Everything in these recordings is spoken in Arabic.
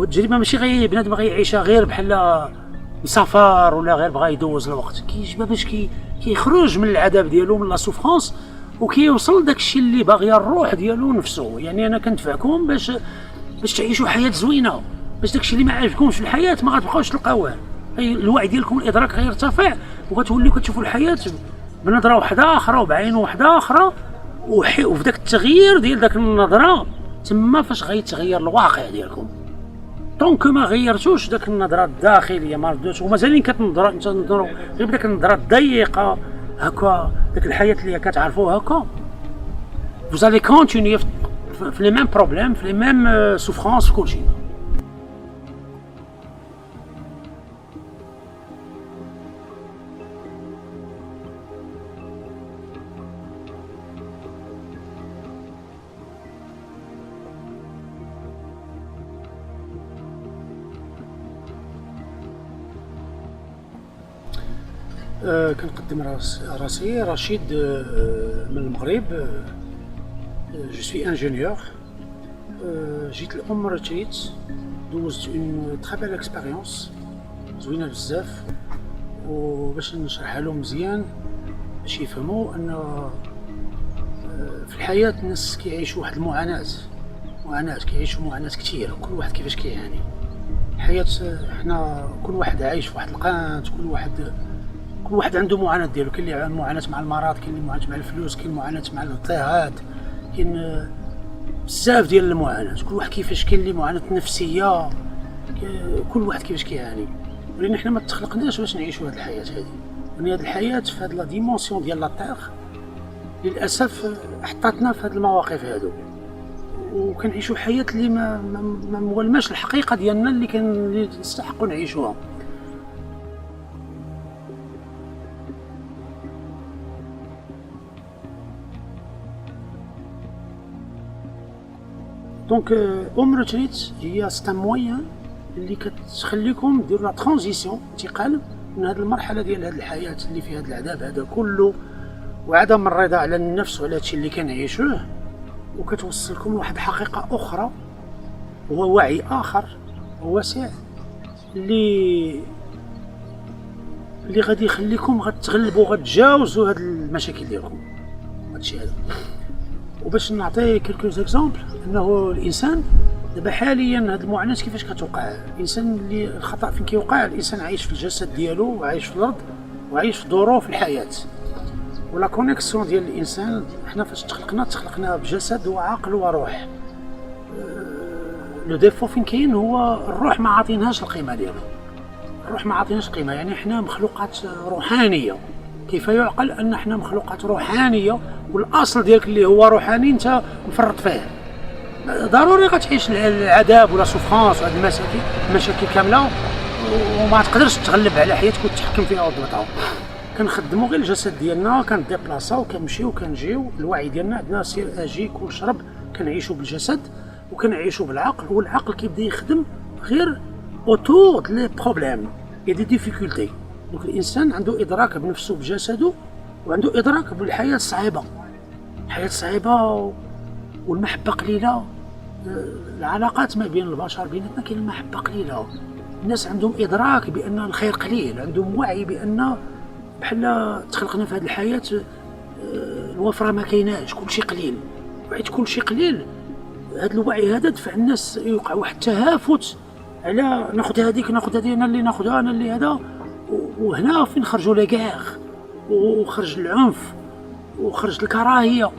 والتجربه ماشي غير بنادم غيعيشها غير بحال مسافر ولا غير بغا يدوز الوقت، كيجبها باش كيخرج من العذاب ديالو، من لا سوفرونس، وكيوصل داكشي اللي باغيه الروح ديالو نفسه. يعني انا كندفعكم باش تعيشوا حياه زوينه، باش داكشي اللي ما عجبكمش في الحياه ما غتبقاوش تلقاوه. الوعي ديالكم الادراك غيرتفع، وغتوليو كتشوفوا الحياه بنظره واحده اخرى وبعين واحده اخرى، وفي داك التغيير ديال داك النظره تما فاش غيتغير الواقع ديالكم. دونك ما غيرتوش داك النظره الداخليه، ما ردوش ومازالين كتنظروا غير بداك النظره الضيقه هكا، داك الحياه اللي كتعرفوها هكا. فوزالي كونتينيي في لي ميم بروبليم، في لي ميم سوفرونس، في كلشي. كنقدم راسي رشيد من المغرب. جو سوي انجينيور. جيت لأم ريتريت، دوزت اون تري بيل اكسبيريونس زوينه بزاف، وباش نشرحها لهم مزيان باش يفهموا ان في الحياه الناس كيعيشوا واحد المعاناه، كيعيشوا معاناه كثير، كل واحد كيفاش كيعاني. الحياه حنا كل واحد عايش في واحد القنت، كل واحد عنده معاناه ديالو. كاين اللي عنده معاناه مع المرض، كاين اللي معاناه مع الفلوس، كاين معاناه مع الاضطهاد، كاين بزاف ديال المعاناه. كل واحد كيفاش، كاين اللي معاناه نفسيه، كل واحد كيفاش كيعاني. ولكن حنا ما تخلقناش باش نعيشوا هذه الحياه هذه. يعني هذه الحياه في هذه لا ديمونسيون ديال لا تيغ للاسف حطاتنا في هذه المواقف هذو، وكنعيشوا حياه اللي ما مولماش الحقيقه ديالنا اللي نستحقوا نعيشوها. دونك ام ريتريت هي سيت مويان اللي كتخليكم ديروا لا ترانزيسيون، انتقال من هذه المرحله ديال هذه الحياه اللي فيها هذا العذاب هذا كله، وعدم الرضا على النفس وعلى هادشي اللي كنعيشوه، وكتوصلكم لواحد الحقيقه اخرى، وهو وعي اخر واسع اللي غادي يخليكم غتغلبوا، غتجاوزوا هاد المشاكل ديالكم. هادشي هذا. وباش نعطي كلكو زيكزامبل، انه الانسان دابا حاليا هاد المعاناه كيفاش كتوقع. الانسان اللي الخطا فين كيوقع، الانسان عايش في الجسد ديالو، وعايش في الارض، وعايش في ظروف الحياه. ولا كونيكسيون ديال الانسان، حنا فاش تخلقنا بجسد وعقل وروح. لو ديفو فين كاين هو الروح ما عاطينهاش القيمه ديالها. الروح ما عاطينهاش قيمه، يعني حنا مخلوقات روحانيه. كيف يعقل ان حنا مخلوقات روحانيه والاصل ديالك اللي هو روحاني انت مفرط فيه؟ ضروري غتعيش العذاب ولا سوفرانس وهاد المشاكل كامله، وما تقدرش تغلب على حياتك وتتحكم فيها وتضبطها. كنخدموا غير الجسد ديالنا، كنديبلاصاو، كنمشيو، كنجيو. الوعي ديالنا عندنا سير اجي كل شرب، كنعيشوا بالجسد وكنعيشوا بالعقل، والعقل كيبدا يخدم غير اوتور لي بروبليم اي دي ديفيكولتي. دونك الانسان عنده ادراك بنفسه بجسده، وعنده ادراك بالحياه الصعيبه. الحياه صعيبه والمحبه قليله، العلاقات ما بين البشر بيناتنا كاين المحبه قليله. الناس عندهم ادراك بان الخير قليل، عندهم وعي بان بحال تخلقنا في هذه الحياه الوفره ما كايناش، كلشي قليل. وحيت كلشي قليل، هذا الوعي هذا دفع الناس يوقع واحد التهافت على ناخذ هذيك، ناخذ هذه، انا اللي ناخذها، انا اللي هذا. وهنا فين خرجوا لي غير، وخرج العنف، وخرج الكراهيه.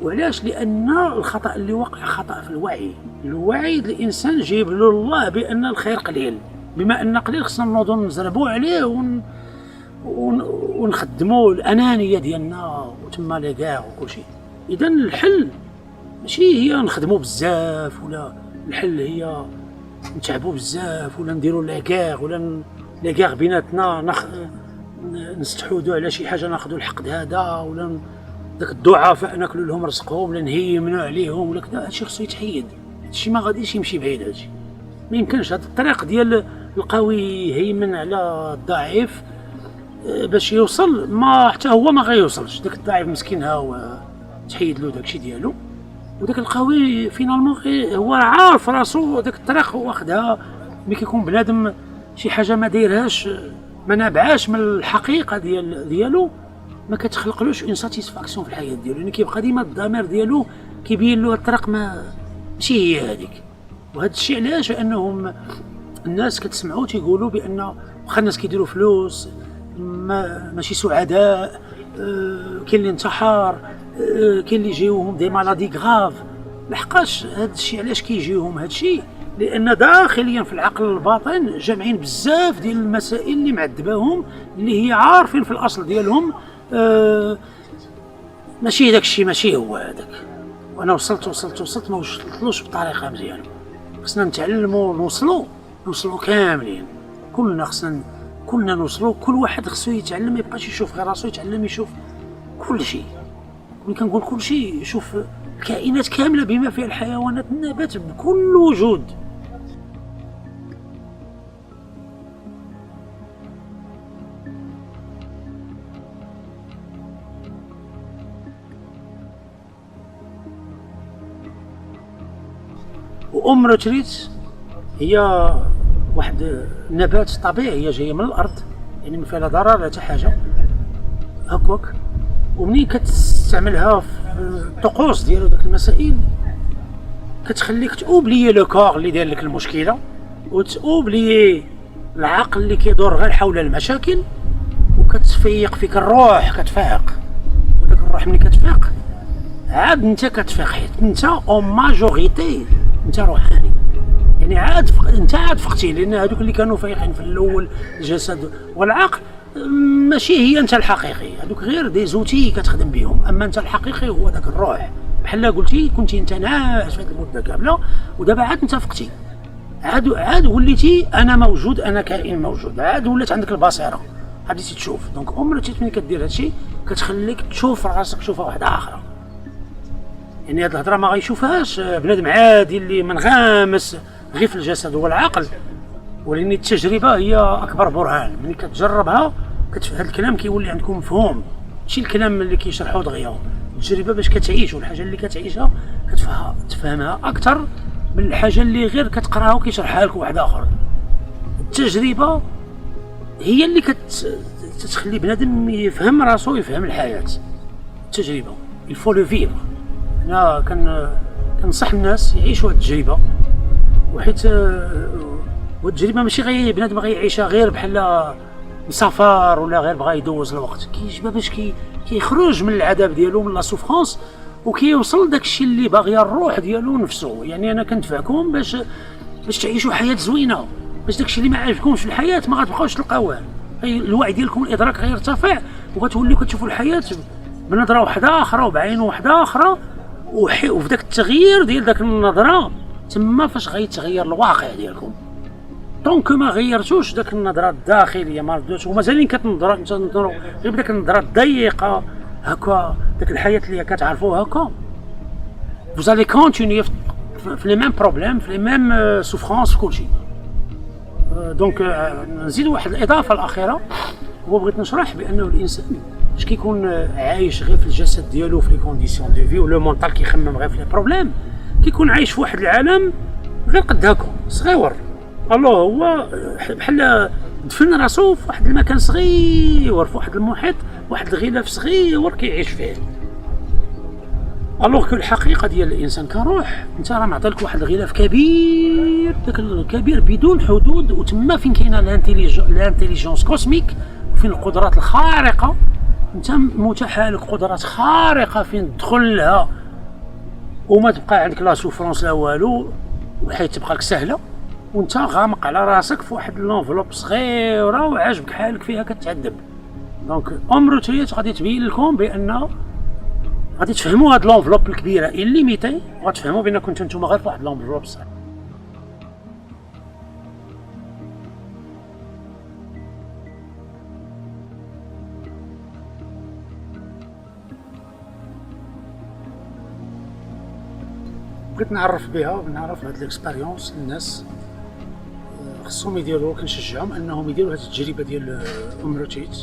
وعلاش؟ لان الخطا اللي وقع خطا في الوعي. الوعي الانسان جايب له الله بان الخير قليل، بما ان قليل خصنا نوضوا نزربوا عليه ونخدموا الانانيه ديالنا وتما لي غير وكلشي. اذا الحل ماشي هي نخدموا بزاف، ولا الحل هي نتعبوا بزاف، ولا نديروا لي غير، ولا لي غير بيناتنا نستحوذوا على شي حاجه ناخذوا الحقد هذا، ولا داك الضعفاء ناكلوا لهم رزقهم، ولا نهيمنوا عليهم، ولا كذا. هادشي خصو يتحيد، هادشي ما غاديش يمشي بعيد. هادشي ما يمكنش. هاد الطريق ديال القوي يهيمن على الضعيف باش يوصل، ما حتى هو ما غيوصلش. داك الضعيف مسكين ها هو تحيد له داكشي ديالو، وداك القوي فينالمون غير هو عارف راسو داك الطريق هو واخدها. ملي كيكون بنادم شي حاجه ما دايرهاش، ما نابعاش من الحقيقه ديالو، ما كتخلقلوش اون ساتيسفاكسيون في الحياه ديالو، يعني كيبقى ديما الضمير ديالو كيبين له الطريق ماشي هي هذيك. وهذا الشيء علاش؟ لانهم الناس كتسمعوا تيقولوا بان واخا الناس كيديروا فلوس ماشي سعداء، كاين اللي انتحر، كاين اللي يجيوهم دي مالادي غراف. لحقاش هذا الشيء علاش كيجيوهم هذا الشيء؟ لان داخليا في العقل الباطن جامعين بزاف ديال المسائل اللي معذباهم، اللي هي عارفين في الاصل ديالهم ماشي داك الشيء، ماشي هو هذاك. وانا وصلت ما وصلتلوش بطريقه مزيانه. خصنا نتعلموا نوصلوا كاملين، كلنا نوصلوا. كل واحد خصو يتعلم، ما يبقاش يشوف غير راسو، يتعلم يشوف كل شيء. ملي كنقول كل شيء، يشوف الكائنات كامله بما فيها الحيوانات، النبات، بكل وجود. وأم روتريت هي واحد النبات طبيعي، هي جايه من الارض، يعني ما فيها لا ضرر لا حتى حاجه هكاك. ومنين كتستعملها في الطقوس ديالو داك المسائل، كتخليك تأوبليي لو كور اللي داير لك المشكله، وتأوبليي العقل اللي كيدور غير حول المشاكل، وكتفيق فيك الروح، كتفيق. وداك الروح ملي كتفيق عاد انت كتفيق، حيت انت او ماجوريتي انت روحاني، يعني انت عاد فقتي. لان هذوك اللي كانوا فايقين في الاول، الجسد والعقل، ماشي هي انت الحقيقي، هذوك غير دي زوتي كتخدم بهم. اما انت الحقيقي هو داك الروح. بحال قلتي كنتي انت ناعس في هذه المده كامله، ودابا عاد انت فقتي، عاد وليتي انا موجود، انا كائن موجود، عاد ولات عندك البصيره، بديتي تشوف. دونك عمرك ملي كدير هادشي كتخليك تشوف راسك شوفه واحده اخرى. يعني هاد الهضره ما غيشوفهاش بنادم عادي اللي منغامس غير في الجسد والعقل، ولكن التجربه هي اكبر برهان. ملي كتجربها هاد الكلام كيولي عندكم مفهوم، ماشي الكلام اللي كيشرحوه دغيا. التجربه باش كتعيش، والحاجه اللي كتعيشها تفهمها اكثر من الحاجه اللي غير كتقراها وكيشرحها لك واحد اخر. التجربه هي اللي كتخلي بنادم يفهم راسو، يفهم الحياه. التجربه الفو لو فيفر. انا كنصح الناس يعيشوا هاد التجربه، وحيت والتجربه ماشي غير بنادم ما غيعيشها غير بحال مسافر ولا غير بغا يدوز الوقت. كيجبها باش كيخرج من العذاب ديالو، من لا سوفرونس، وكيوصل داكشي اللي باغيه الروح ديالو نفسه. يعني انا كندفعكم باش تعيشوا حياه زوينه، باش داكشي اللي ما عجبكمش في الحياه ما غتبقاوش تلقاوه. الوعي ديالكم الادراك غيرتفع، وغتوليو كتشوفوا الحياه بنظره واحده اخرى وبعين واحده اخرى. وفي داك التغيير ديال داك النظره تما فاش غيتغير الواقع ديالكم. دونك ما غيرتوش داك النظره الداخليه، ما ردوش ومازالين كتنظروا غير بداك النظره الضيقه هكا، داك الحياه اللي كتعرفوها هكا. فوزالي كونتينيي في لي ميم بروبليم، في لي ميم سوفرونس، في كلشي. دونك نزيد واحد الاضافه الاخيره، هو بغيت نشرح بانه الانسان باش كيكون عايش غير في الجسد ديالو، في لي كونديسيون دو في، ولو مونطال كيخمم غير في لي بروبليم، كيكون عايش في واحد العالم غير قد هكا صغيور. الله هو بحال دفن راسو في واحد المكان صغير، في واحد المحيط، واحد الغلاف صغير كيعيش فيه. الوغ كو الحقيقه ديال الانسان كروح، انت راه معطيلك واحد الغلاف كبير، داك الكبير بدون حدود، وتما فين كاينه الانتيليجونس كوسميك، وفين القدرات الخارقه. انت متاح لك قدرات خارقه فين تدخل لها وما تبقى عندك لا سوفرونس لا والو، وحيت تبقى لك سهله، وانت غامق على راسك في واحد لونفلوب صغيره وعاجبك حالك فيها كتعذب. دونك روتريت غادي تبين لكم بان غادي تفهموا هاد لونفلوب الكبيره الليميتي، وغتفهموا بان كنتو نتوما غير في واحد لونفلوب صغير. بغيت نعرف بها ونعرف هاد ليكسبيريونس الناس خصهم يديروا، كنشجعهم انهم يديروا هاد التجربه ديال روتريت.